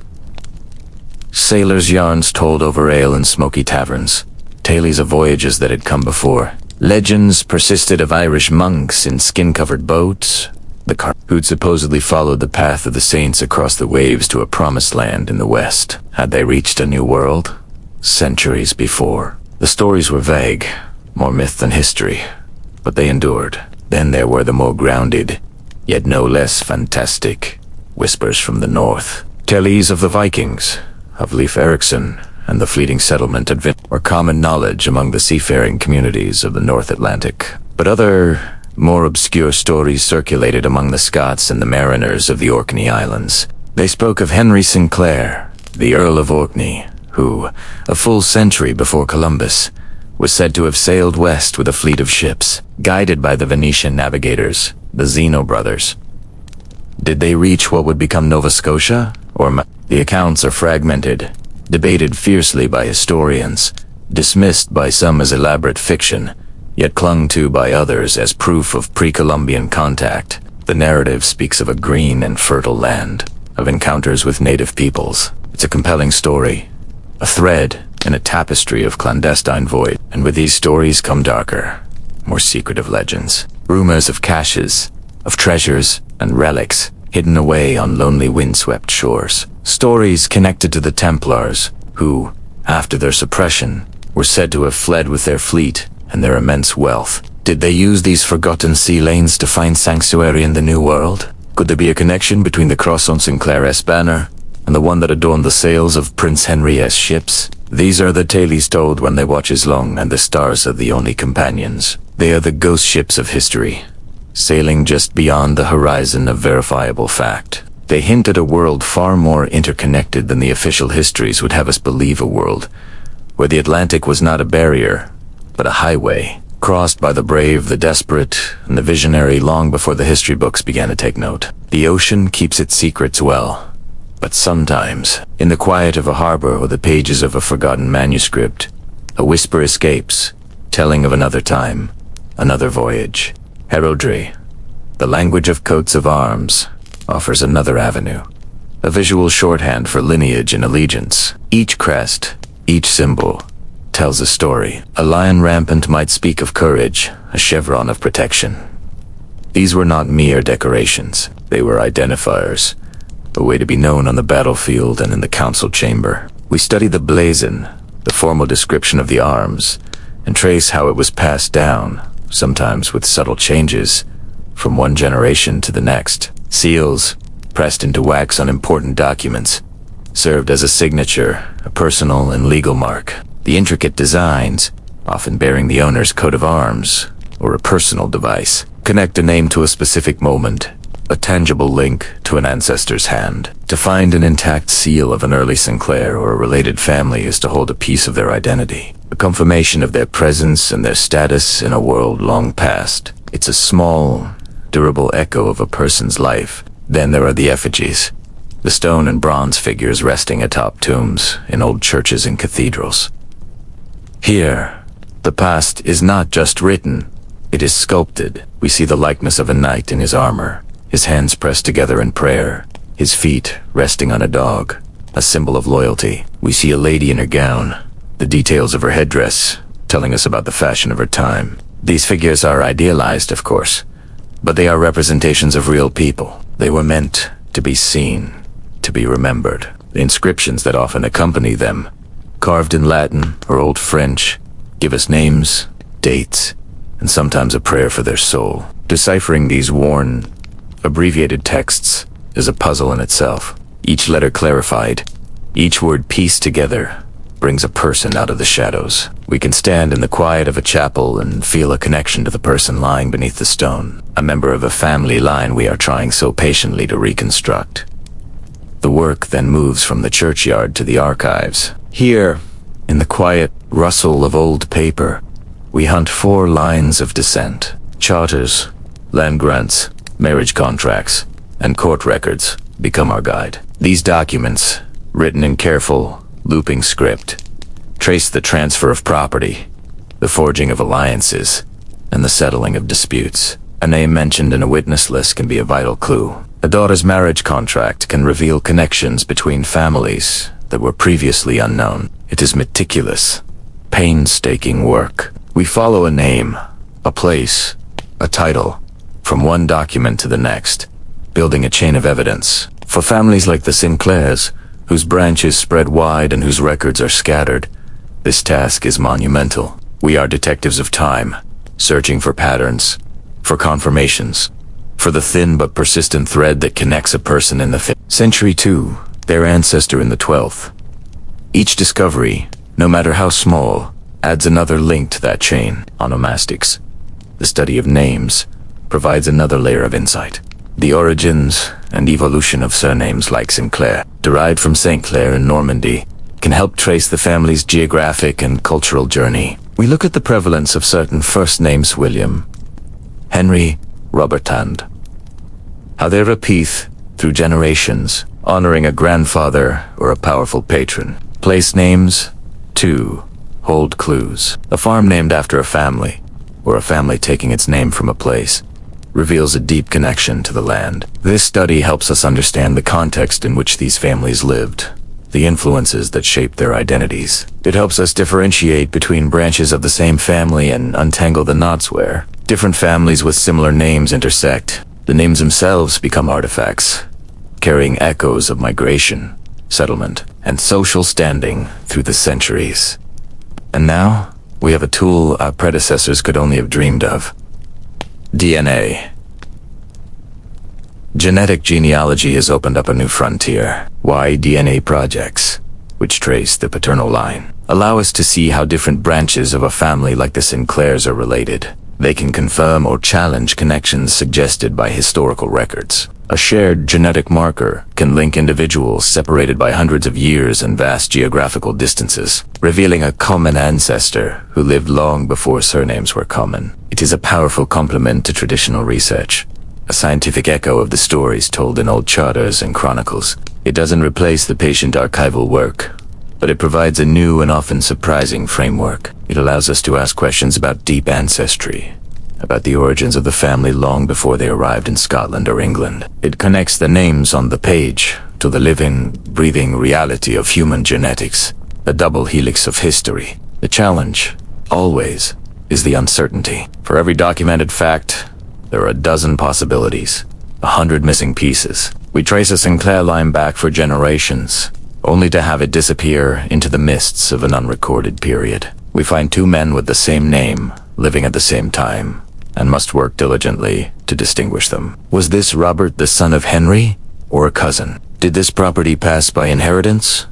Sailors' yarns told over ale and smoky taverns, tales of voyages that had come before. Legends persisted of Irish monks in skin-covered boats, who'd supposedly followed the path of the saints across the waves to a promised land in the west. Had they reached a new world? Centuries before. The stories were vague, more myth than history, but they endured. Then there were the more grounded, yet no less fantastic, whispers from the north. Tales of the Vikings, of Leif Erikson, and the fleeting settlement at Vin were common knowledge among the seafaring communities of the North Atlantic. But other, more obscure stories circulated among the Scots and the mariners of the Orkney Islands. They spoke of Henry Sinclair, the Earl of Orkney, who, a full century before Columbus, was said to have sailed west with a fleet of ships, guided by the Venetian navigators, the Zeno brothers. Did they reach what would become Nova Scotia? The accounts are fragmented, debated fiercely by historians, dismissed by some as elaborate fiction, yet clung to by others as proof of pre-Columbian contact. The narrative speaks of a green and fertile land, of encounters with native peoples. It's a compelling story, a thread in a tapestry of clandestine void. And with these stories come darker, more secretive legends. Rumors of caches, of treasures and relics hidden away on lonely windswept shores. Stories connected to the Templars, who, after their suppression, were said to have fled with their fleet and their immense wealth. Did they use these forgotten sea lanes to find sanctuary in the New World? Could there be a connection between the Cross on Sinclair's banner and the one that adorned the sails of Prince Henry's ships? These are the tales told when they watch as long and the stars are the only companions. They are the ghost ships of history, sailing just beyond the horizon of verifiable fact. They hint at a world far more interconnected than the official histories would have us believe. A world where the Atlantic was not a barrier, but a highway, crossed by the brave, the desperate, and the visionary long before the history books began to take note. The ocean keeps its secrets well, but sometimes, in the quiet of a harbor or the pages of a forgotten manuscript, a whisper escapes, telling of another time, another voyage. Heraldry, the language of coats of arms, offers another avenue, a visual shorthand for lineage and allegiance. Each crest, each symbol, tells a story. A lion rampant might speak of courage, a chevron of protection. These were not mere decorations, they were identifiers, a way to be known on the battlefield and in the council chamber. We study the blazon, the formal description of the arms, and trace how it was passed down, sometimes with subtle changes, from one generation to the next. Seals, pressed into wax on important documents, served as a signature, a personal and legal mark. The intricate designs, often bearing the owner's coat of arms, or a personal device, connect a name to a specific moment, a tangible link to an ancestor's hand. To find an intact seal of an early Sinclair or a related family is to hold a piece of their identity, a confirmation of their presence and their status in a world long past. It's a small, durable echo of a person's life. Then there are the effigies, the stone and bronze figures resting atop tombs in old churches and cathedrals. Here, the past is not just written, it is sculpted. We see the likeness of a knight in his armor, his hands pressed together in prayer, his feet resting on a dog, a symbol of loyalty. We see a lady in her gown, the details of her headdress, telling us about the fashion of her time. These figures are idealized, of course, but they are representations of real people. They were meant to be seen, to be remembered. The inscriptions that often accompany them, carved in Latin or Old French, give us names, dates, and sometimes a prayer for their soul. Deciphering these worn, abbreviated texts is a puzzle in itself. Each letter clarified, each word pieced together, brings a person out of the shadows. We can stand in the quiet of a chapel and feel a connection to the person lying beneath the stone, a member of a family line we are trying so patiently to reconstruct. The work then moves from the churchyard to the archives. Here, in the quiet rustle of old paper, we hunt 4 lines of descent. Charters, land grants, marriage contracts, and court records become our guide. These documents, written in careful, looping script, trace the transfer of property, the forging of alliances, and the settling of disputes. A name mentioned in a witness list can be a vital clue. A daughter's marriage contract can reveal connections between families that were previously unknown. It is meticulous, painstaking work. We follow a name, a place, a title, from one document to the next, building a chain of evidence. For families like the Sinclairs, whose branches spread wide and whose records are scattered, this task is monumental. We are detectives of time, searching for patterns, for confirmations, for the thin but persistent thread that connects a person in the 5th century to their ancestor in the 12th. Each discovery, no matter how small, adds another link to that chain. Onomastics, the study of names, provides another layer of insight. The origins and evolution of surnames like Sinclair, derived from St. Clair in Normandy, can help trace the family's geographic and cultural journey. We look at the prevalence of certain first names: William, Henry, Robertand. How they repeat through generations, honoring a grandfather or a powerful patron. Place names, too, hold clues. A farm named after a family, or a family taking its name from a place, reveals a deep connection to the land. This study helps us understand the context in which these families lived, the influences that shaped their identities. It helps us differentiate between branches of the same family and untangle the knots where different families with similar names intersect. The names themselves become artifacts, carrying echoes of migration, settlement, and social standing through the centuries. And now, we have a tool our predecessors could only have dreamed of. DNA. Genetic genealogy has opened up a new frontier. Why DNA projects, which trace the paternal line, allow us to see how different branches of a family like the Sinclairs are related. They can confirm or challenge connections suggested by historical records. A shared genetic marker can link individuals separated by hundreds of years and vast geographical distances, revealing a common ancestor who lived long before surnames were common. It is a powerful complement to traditional research, a scientific echo of the stories told in old charters and chronicles. It doesn't replace the patient archival work, but it provides a new and often surprising framework. It allows us to ask questions about deep ancestry, about the origins of the family long before they arrived in Scotland or England. It connects the names on the page to the living, breathing reality of human genetics, the double helix of history. The challenge, always, is the uncertainty. For every documented fact, there are a dozen possibilities, 100 missing pieces. We trace a Sinclair line back for generations, only to have it disappear into the mists of an unrecorded period. We find 2 men with the same name, living at the same time, and must work diligently to distinguish them. Was this Robert the son of Henry, or a cousin? Did this property pass by inheritance,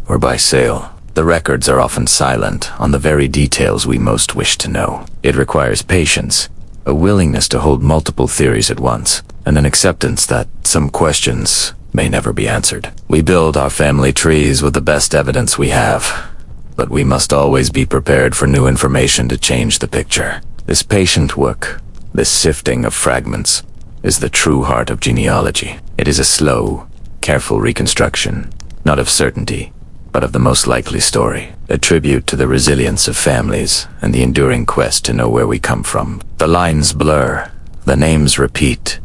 or by sale? The records are often silent on the very details we most wish to know. It requires patience, a willingness to hold multiple theories at once, and an acceptance that some questions may never be answered. We build our family trees with the best evidence we have, but we must always be prepared for new information to change the picture. This patient work, this sifting of fragments, is the true heart of genealogy. It is a slow, careful reconstruction, not of certainty, but of the most likely story, a tribute to the resilience of families and the enduring quest to know where we come from. The lines blur, the names repeat,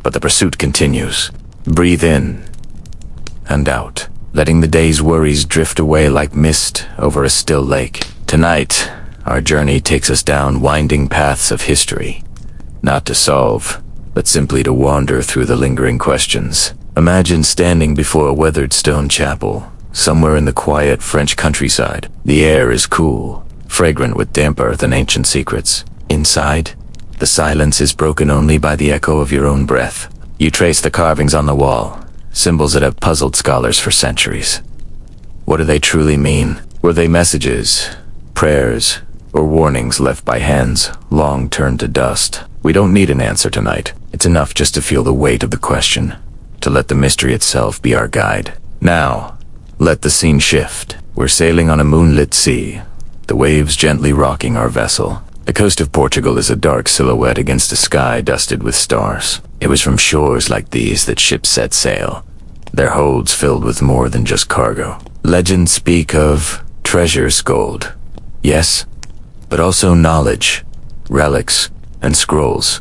but the pursuit continues. Breathe in and out, letting the day's worries drift away like mist over a still lake. Tonight, our journey takes us down winding paths of history, not to solve, but simply to wander through the lingering questions. Imagine standing before a weathered stone chapel, somewhere in the quiet French countryside. The air is cool, fragrant with damp earth and ancient secrets. Inside, the silence is broken only by the echo of your own breath. You trace the carvings on the wall, symbols that have puzzled scholars for centuries. What do they truly mean? Were they messages, prayers, or warnings left by hands long turned to dust? We don't need an answer tonight. It's enough just to feel the weight of the question, to let the mystery itself be our guide. Now, let the scene shift. We're sailing on a moonlit sea, the waves gently rocking our vessel. The coast of Portugal is a dark silhouette against a sky dusted with stars. It was from shores like these that ships set sail, their holds filled with more than just cargo. Legends speak of treasures gold, yes, but also knowledge, relics, and scrolls,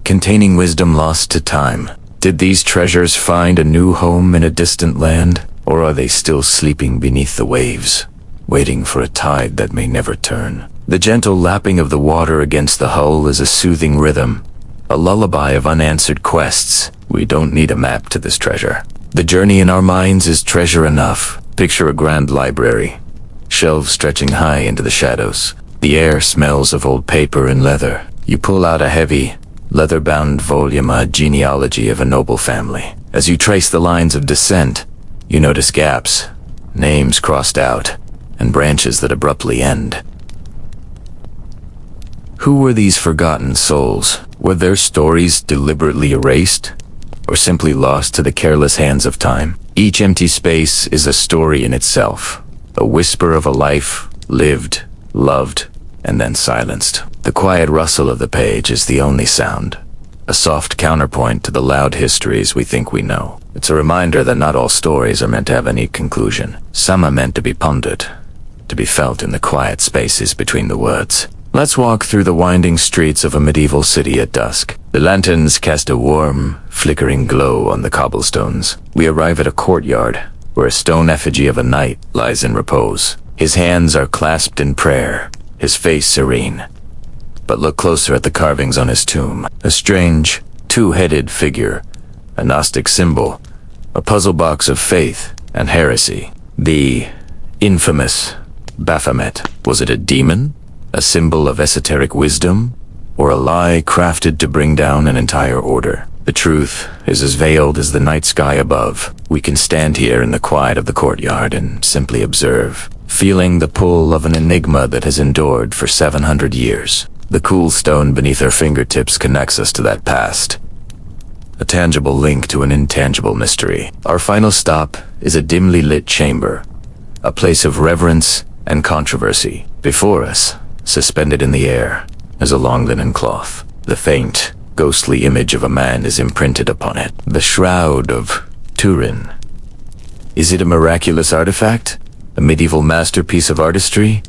containing wisdom lost to time. Did these treasures find a new home in a distant land, or are they still sleeping beneath the waves, waiting for a tide that may never turn? The gentle lapping of the water against the hull is a soothing rhythm, a lullaby of unanswered quests. We don't need a map to this treasure. The journey in our minds is treasure enough. Picture a grand library, shelves stretching high into the shadows. The air smells of old paper and leather. You pull out a heavy, leather-bound volume, a genealogy of a noble family. As you trace the lines of descent, you notice gaps, names crossed out, and branches that abruptly end. Who were these forgotten souls? Were their stories deliberately erased, or simply lost to the careless hands of time? Each empty space is a story in itself, a whisper of a life lived, loved, and then silenced. The quiet rustle of the page is the only sound, a soft counterpoint to the loud histories we think we know. It's a reminder that not all stories are meant to have a neat conclusion. Some are meant to be pondered, to be felt in the quiet spaces between the words. Let's walk through the winding streets of a medieval city at dusk. The lanterns cast a warm, flickering glow on the cobblestones. We arrive at a courtyard, where a stone effigy of a knight lies in repose. His hands are clasped in prayer, his face serene. But look closer at the carvings on his tomb. A strange, two-headed figure, a Gnostic symbol, a puzzle box of faith and heresy. The infamous Baphomet. Was it a demon? A symbol of esoteric wisdom, or a lie crafted to bring down an entire order? The truth is as veiled as the night sky above. We can stand here in the quiet of the courtyard and simply observe, feeling the pull of an enigma that has endured for 700 years. The cool stone beneath our fingertips connects us to that past, a tangible link to an intangible mystery. Our final stop is a dimly lit chamber, a place of reverence and controversy. Before us, suspended in the air, is a long linen cloth. The faint, ghostly image of a man is imprinted upon it. The Shroud of Turin. Is it a miraculous artifact? A medieval masterpiece of artistry?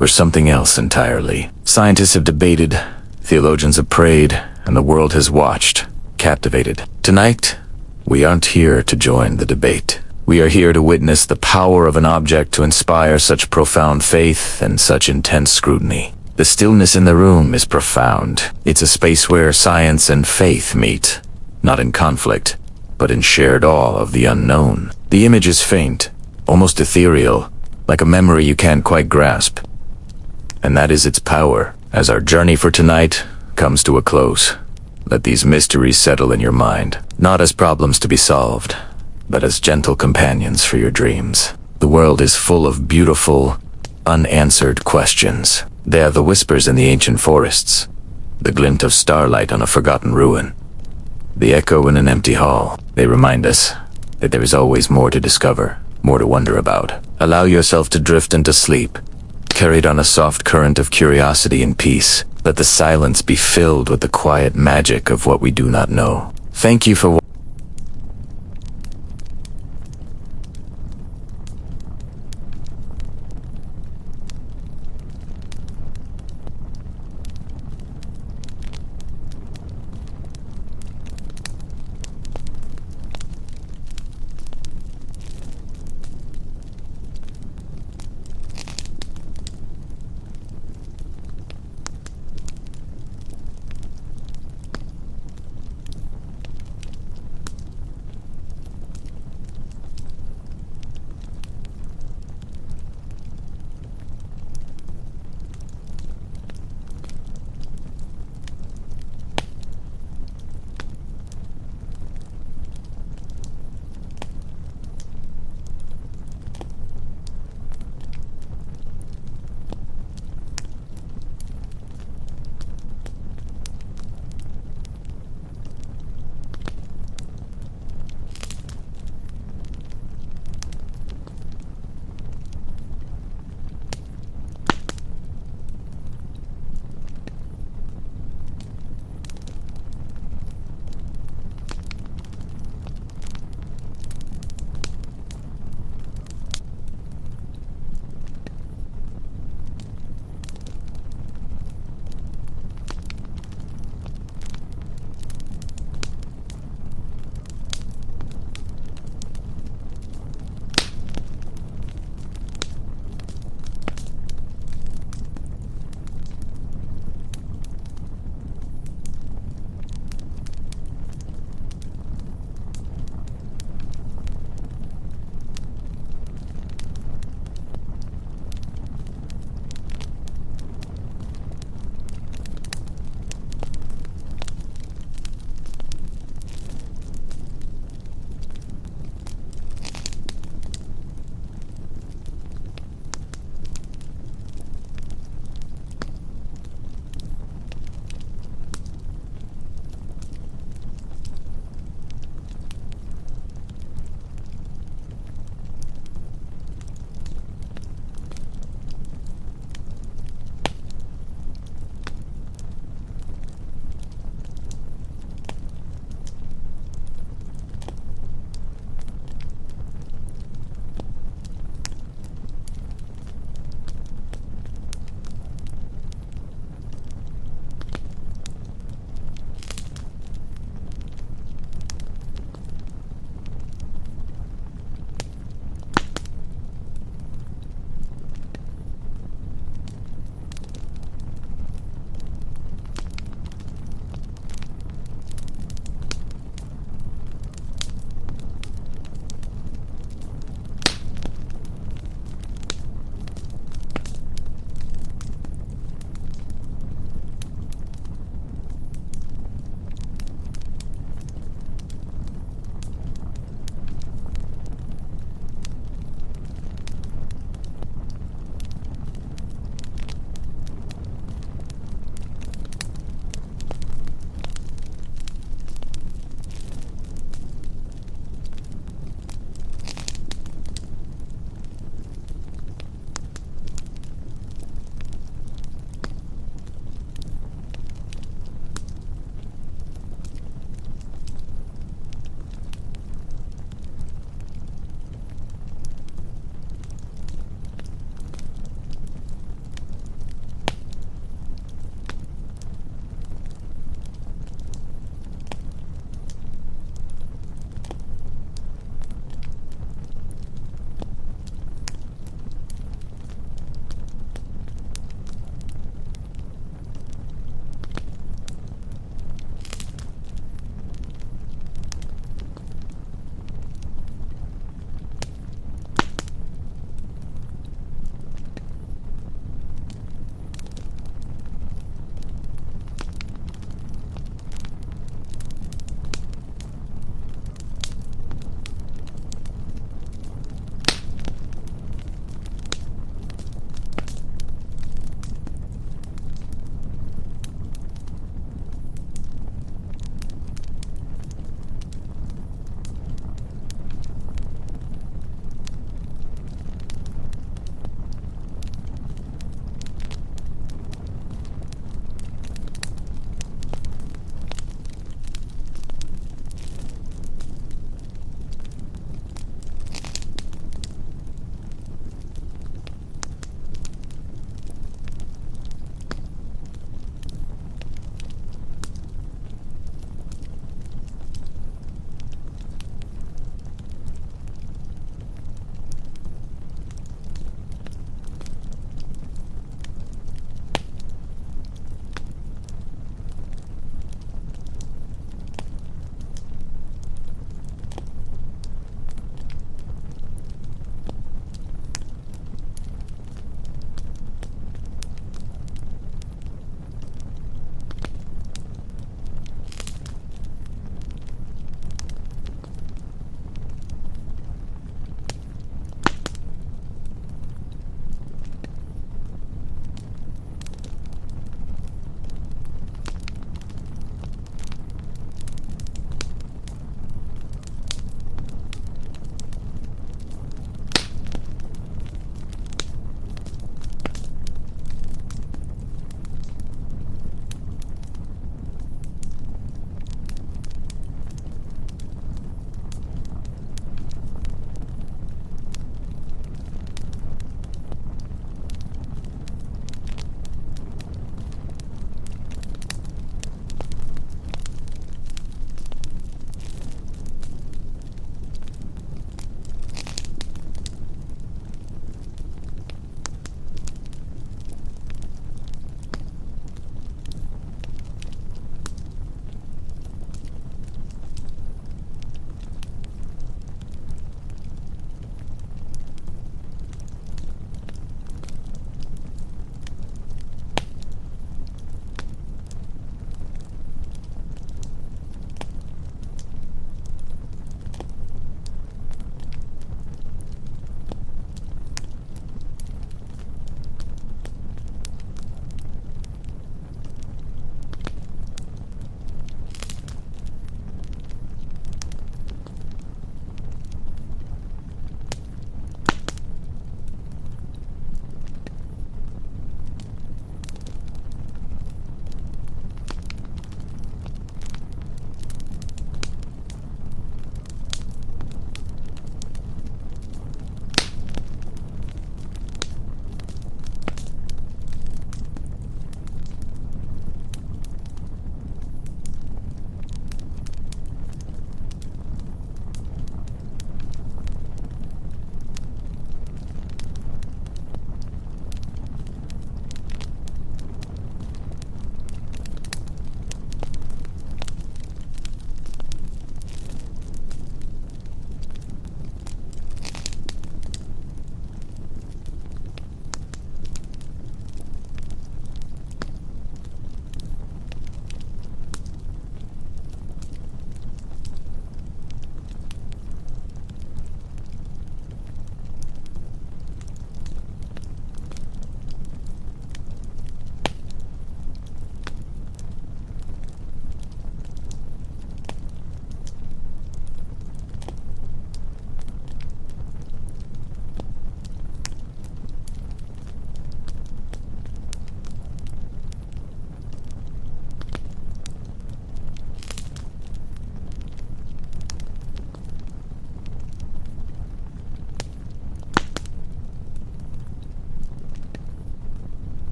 Or something else entirely? Scientists have debated, theologians have prayed, and the world has watched, captivated. Tonight, we aren't here to join the debate. We are here to witness the power of an object to inspire such profound faith and such intense scrutiny. The stillness in the room is profound. It's a space where science and faith meet, not in conflict, but in shared awe of the unknown. The image is faint, almost ethereal, like a memory you can't quite grasp. And that is its power. As our journey for tonight comes to a close, let these mysteries settle in your mind, not as problems to be solved, but as gentle companions for your dreams. The world is full of beautiful, unanswered questions. They are the whispers in the ancient forests, the glint of starlight on a forgotten ruin, the echo in an empty hall. They remind us that there is always more to discover, more to wonder about. Allow yourself to drift into sleep, carried on a soft current of curiosity and peace. Let the silence be filled with the quiet magic of what we do not know. Thank you for